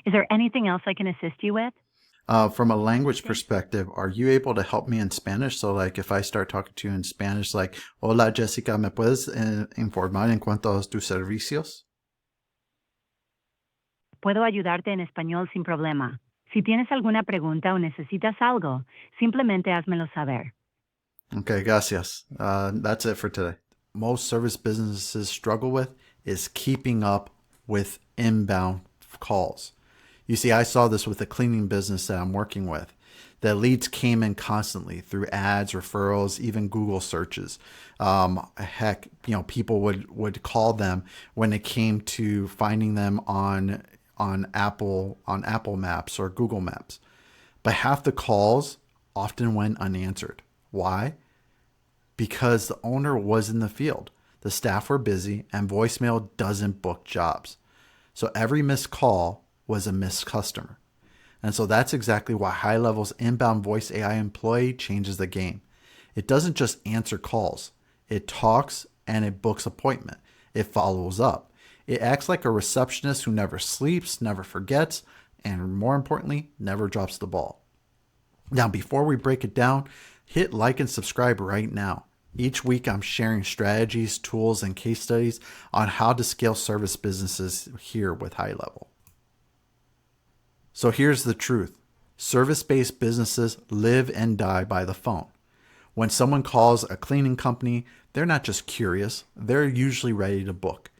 Is there anything else I can assist you with? From a language Okay. perspective, are you able to help me in Spanish? So, like, if I start talking to you in Spanish, like, hola Jessica, ¿me puedes informar en cuanto a tus servicios? Puedo ayudarte en español sin problema. Si tienes alguna pregunta o necesitas algo, simplemente házmelo saber. Okay, gracias. That's it for today. Most service businesses struggle with is keeping up with inbound calls. You see, I saw this with the cleaning business that I'm working with. The leads came in constantly through ads, referrals, even Google searches. Heck, people would call them when it came to finding them on Apple Maps or Google Maps. But half the calls often went unanswered. Why? Because the owner was in the field. The staff were busy, and voicemail doesn't book jobs. So every missed call was a missed customer. And so that's exactly why High Level's inbound voice AI employee changes the game. It doesn't just answer calls, it talks and it books appointment. It follows up. It acts like a receptionist who never sleeps, never forgets, and more importantly, never drops the ball. Now, before we break it down, hit like and subscribe right now. Each week, I'm sharing strategies, tools, and case studies on how to scale service businesses here with High Level. So here's the truth. Service-based businesses live and die by the phone. When someone calls a cleaning company, they're not just curious, they're usually ready to book.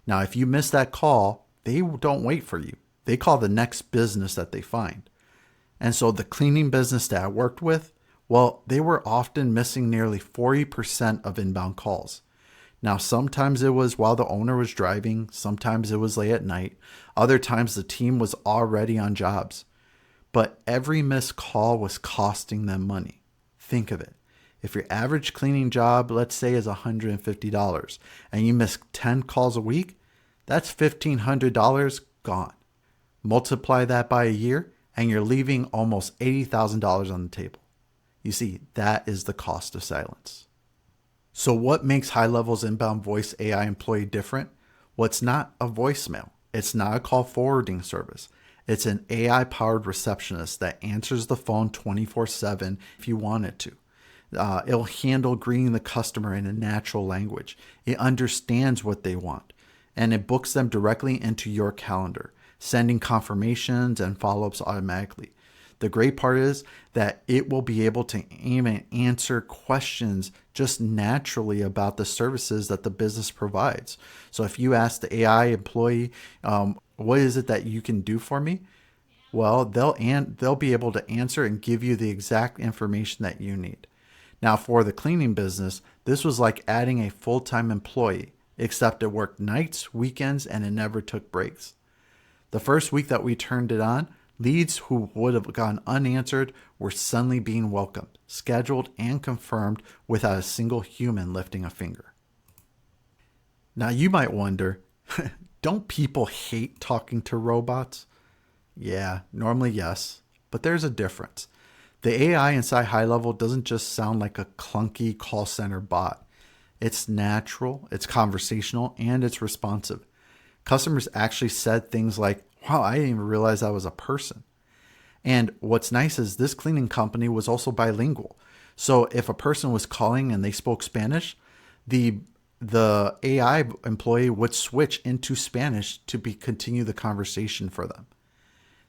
Now, if you miss that call, they don't wait for you. They call the next business that they find. And so the cleaning business that I worked with, well, they were often missing nearly 40% of inbound calls. Now, sometimes it was while the owner was driving, sometimes it was late at night, other times the team was already on jobs. But every missed call was costing them money. Think of it. If your average cleaning job, let's say, is $150 and you miss 10 calls a week, that's $1,500 gone. Multiply that by a year, and you're leaving almost $80,000 on the table. You see, that is the cost of silence. So what makes High Level's inbound voice AI employee different? Well, it's not a voicemail. It's not a call forwarding service. It's an AI-powered receptionist that answers the phone 24/7 if you want it to. It'll handle greeting the customer in a natural language. It understands what they want, and it books them directly into your calendar, sending confirmations and follow-ups automatically. The great part is that it will be able to even answer questions just naturally about the services that the business provides. So if you ask the AI employee, what is it that you can do for me? Well, they'll be able to answer and give you the exact information that you need. Now, for the cleaning business, this was like adding a full-time employee, except it worked nights, weekends, and it never took breaks. The first week that we turned it on, leads who would have gone unanswered were suddenly being welcomed, scheduled, and confirmed without a single human lifting a finger. Now, you might wonder, don't people hate talking to robots? Yeah, normally yes, but there's a difference. The AI inside High Level doesn't just sound like a clunky call center bot. It's natural, it's conversational, and it's responsive. Customers actually said things like, wow, I didn't even realize I was a person. And what's nice is this cleaning company was also bilingual. So if a person was calling and they spoke Spanish, the AI employee would switch into Spanish to continue the conversation for them.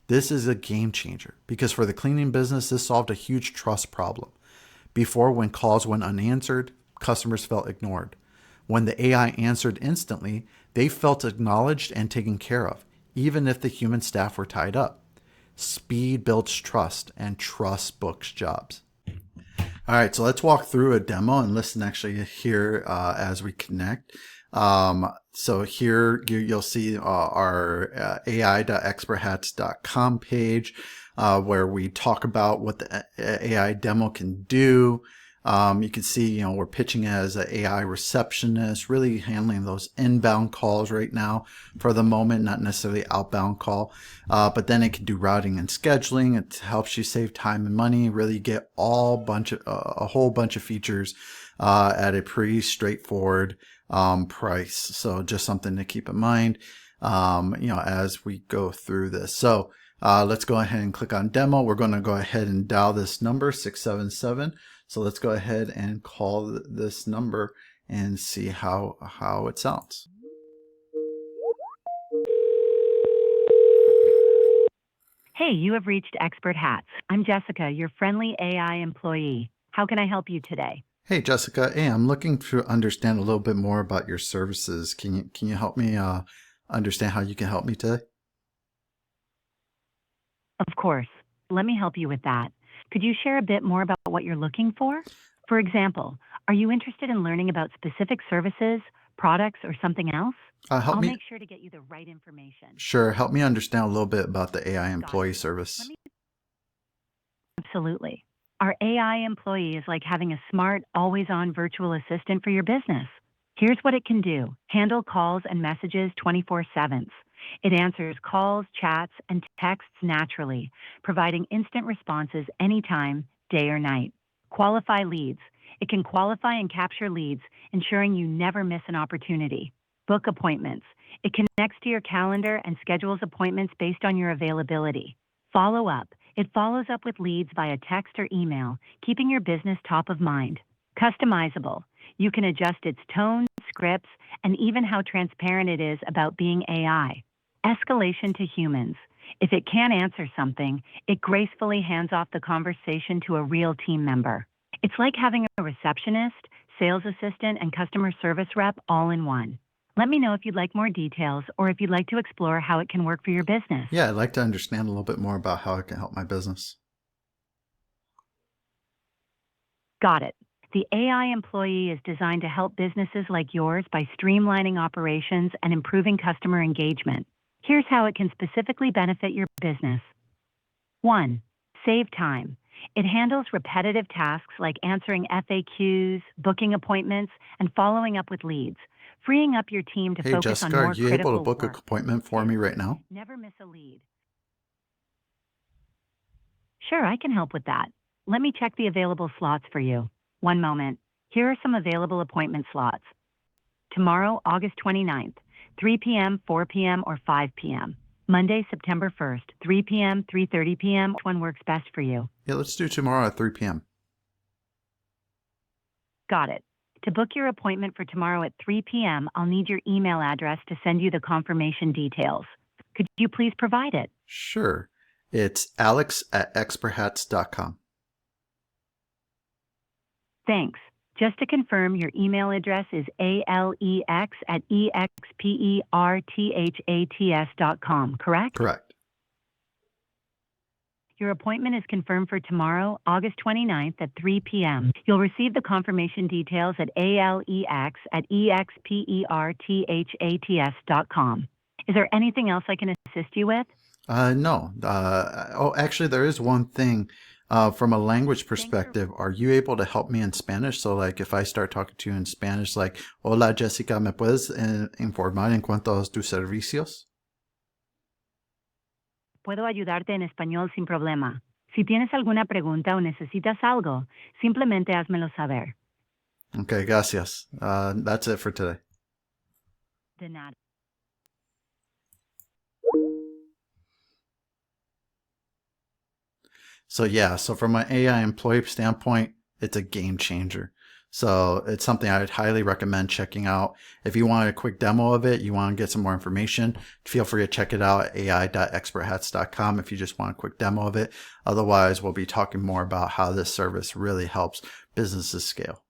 This is a game changer because for the cleaning business, this solved a huge trust problem. Before, when calls went unanswered, customers felt ignored. When the AI answered instantly, they felt acknowledged and taken care of, even if the human staff were tied up. Speed builds trust, and trust books jobs. All right, so let's walk through a demo and listen actually here as we connect. So here you'll see our ai.experthats.com page where we talk about what the AI demo can do. You can see, we're pitching as an AI receptionist, really handling those inbound calls right now for the moment, not necessarily outbound call. But then it can do routing and scheduling. It helps you save time and money, really get a whole bunch of features at a pretty straightforward price. So just something to keep in mind. as we go through this. So let's go ahead and click on demo. We're going to go ahead and dial this number 677. So let's go ahead and call this number and see how it sounds. Hey, you have reached Expert Hats. I'm Jessica, your friendly AI employee. How can I help you today? Hey Jessica, hey, I'm looking to understand a little bit more about your services. Can you help me understand how you can help me today? Of course. Let me help you with that. Could you share a bit more about what you're looking for? For example, are you interested in learning about specific services, products, or something else? Help I'll me, make sure to get you the right information. sure, help me understand a little bit about the AI Got it. employee Let service. me Absolutely. Our AI employee is like having a smart, always on virtual assistant for your business. Here's what it can do: handle calls and messages 24/7. It answers calls, chats, and texts naturally, providing instant responses anytime, day or night. Qualify leads. It can qualify and capture leads, ensuring you never miss an opportunity. Book appointments. It connects to your calendar and schedules appointments based on your availability. Follow up. It follows up with leads via text or email, keeping your business top of mind. Customizable. You can adjust its tone, scripts, and even how transparent it is about being AI. Escalation to humans. If it can't answer something, it gracefully hands off the conversation to a real team member. It's like having a receptionist, sales assistant, and customer service rep all in one. Let me know if you'd like more details or if you'd like to explore how it can work for your business. Yeah, I'd like to understand a little bit more about how it can help my business. Got it. The AI employee is designed to help businesses like yours by streamlining operations and improving customer engagement. Here's how it can specifically benefit your business. 1. Save time. It handles repetitive tasks like answering FAQs, booking appointments, and following up with leads, freeing up your team to Hey focus on Jessica, are more you able to critical book an work. appointment for me right now? Never miss a lead. Sure, I can help with that. Let me check the available slots for you. One moment. Here are some available appointment slots. Tomorrow, August 29th, 3 p.m., 4 p.m., or 5 p.m. Monday, September 1st, 3 p.m., 3:30 p.m. Which one works best for you? Yeah, let's do tomorrow at 3 p.m. Got it. To book your appointment for tomorrow at 3 p.m., I'll need your email address to send you the confirmation details. Could you please provide it? Sure. It's alex@experthats.com. Thanks. Just to confirm, your email address is alex@experthats.com, correct? Correct. Your appointment is confirmed for tomorrow, August 29th at 3 p.m. You'll receive the confirmation details at alex@experthats.com. Is there anything else I can assist you with? No. Actually, there is one thing. From a language Thanks for perspective, are you able to help me in Spanish? So, like, if I start talking to you in Spanish, like, Hola Jessica, ¿me puedes informar en cuanto a tus servicios? Puedo ayudarte en español sin problema. Si tienes alguna pregunta o necesitas algo, simplemente házmelo saber. Okay, gracias. That's it for today. De nada. So yeah, so from an AI employee standpoint, it's a game changer. So it's something I would highly recommend checking out. If you want a quick demo of it, you want to get some more information, feel free to check it out at ai.experthats.com if you just want a quick demo of it. Otherwise, we'll be talking more about how this service really helps businesses scale.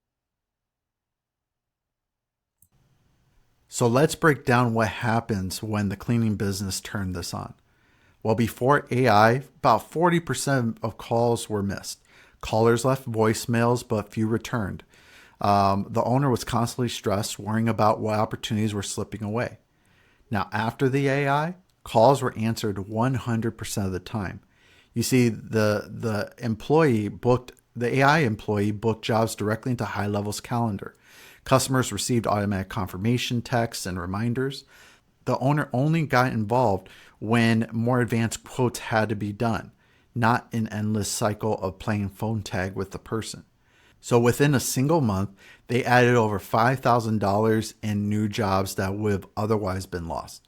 So let's break down what happens when the cleaning business turned this on. Well, before AI, about 40% of calls were missed. Callers left voicemails, but few returned. The owner was constantly stressed, worrying about what opportunities were slipping away. Now, after the AI, calls were answered 100% of the time. You see, the AI employee booked jobs directly into High Level's calendar. Customers received automatic confirmation texts and reminders. The owner only got involved when more advanced quotes had to be done, not an endless cycle of playing phone tag with the person. So within a single month, they added over $5,000 in new jobs that would have otherwise been lost.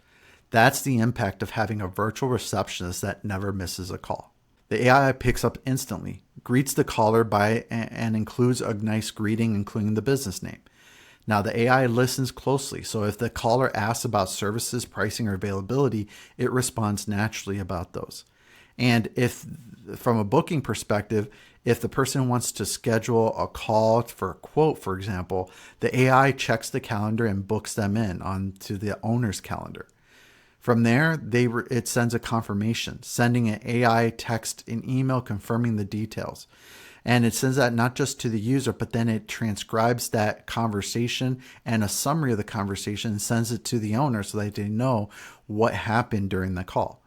That's the impact of having a virtual receptionist that never misses a call. The AI picks up instantly, greets the caller by and includes a nice greeting, including the business name. Now, the AI listens closely, so if the caller asks about services, pricing, or availability, it responds naturally about those. And if, from a booking perspective, if the person wants to schedule a call for a quote, for example, the AI checks the calendar and books them in onto the owner's calendar. From there, it sends a confirmation, sending an AI text and email confirming the details. And it sends that not just to the user, but then it transcribes that conversation and a summary of the conversation and sends it to the owner so that they know what happened during the call.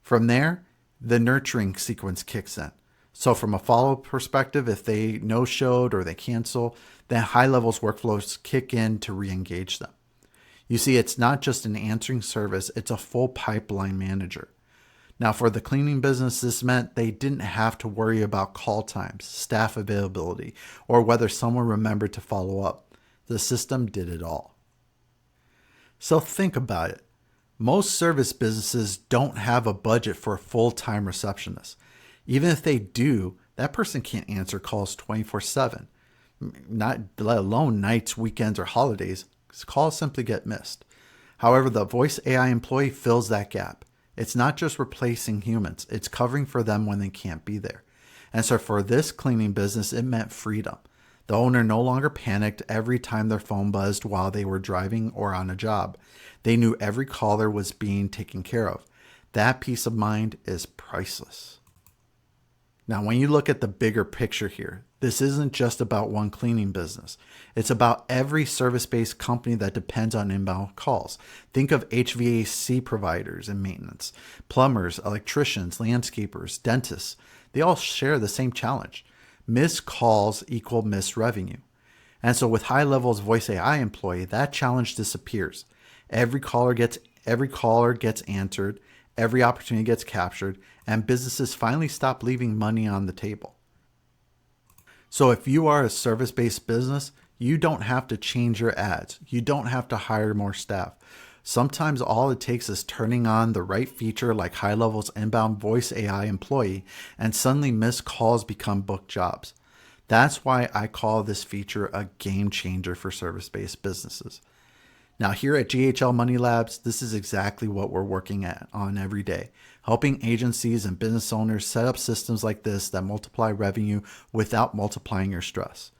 From there, the nurturing sequence kicks in. So from a follow-up perspective, if they no-showed or they cancel, then high levels workflows kick in to re-engage them. You see, it's not just an answering service, it's a full pipeline manager. Now, for the cleaning business, this meant they didn't have to worry about call times, staff availability, or whether someone remembered to follow up. The system did it all. So think about it. Most service businesses don't have a budget for a full-time receptionist. Even if they do, that person can't answer calls 24/7, not let alone nights, weekends, or holidays. Calls simply get missed. However, the voice AI employee fills that gap. It's not just replacing humans, it's covering for them when they can't be there. And so for this cleaning business, it meant freedom. The owner no longer panicked every time their phone buzzed while they were driving or on a job. They knew every caller was being taken care of. That peace of mind is priceless. Now, when you look at the bigger picture here, this isn't just about one cleaning business. It's about every service-based company that depends on inbound calls. Think of HVAC providers and maintenance, plumbers, electricians, landscapers, dentists. They all share the same challenge. Missed calls equal missed revenue. And so with high levels voice AI employee, that challenge disappears. Every caller gets answered, every opportunity gets captured, and businesses finally stop leaving money on the table. So if you are a service-based business, you don't have to change your ads. You don't have to hire more staff. Sometimes all it takes is turning on the right feature like high levels inbound voice AI employee, and suddenly missed calls become booked jobs. That's why I call this feature a game changer for service-based businesses. Now here at GHL Money Labs, this is exactly what we're working on every day, helping agencies and business owners set up systems like this that multiply revenue without multiplying your stress.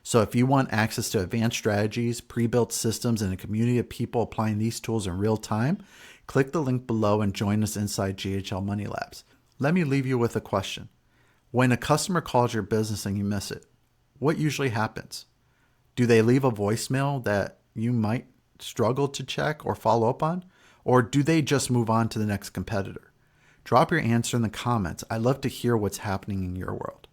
So if you want access to advanced strategies, pre-built systems, and a community of people applying these tools in real time, click the link below and join us inside GHL Money Labs. Let me leave you with a question. When a customer calls your business and you miss it, what usually happens? Do they leave a voicemail that you might struggle to check or follow up on? Or do they just move on to the next competitor? Drop your answer in the comments. I'd love to hear what's happening in your world.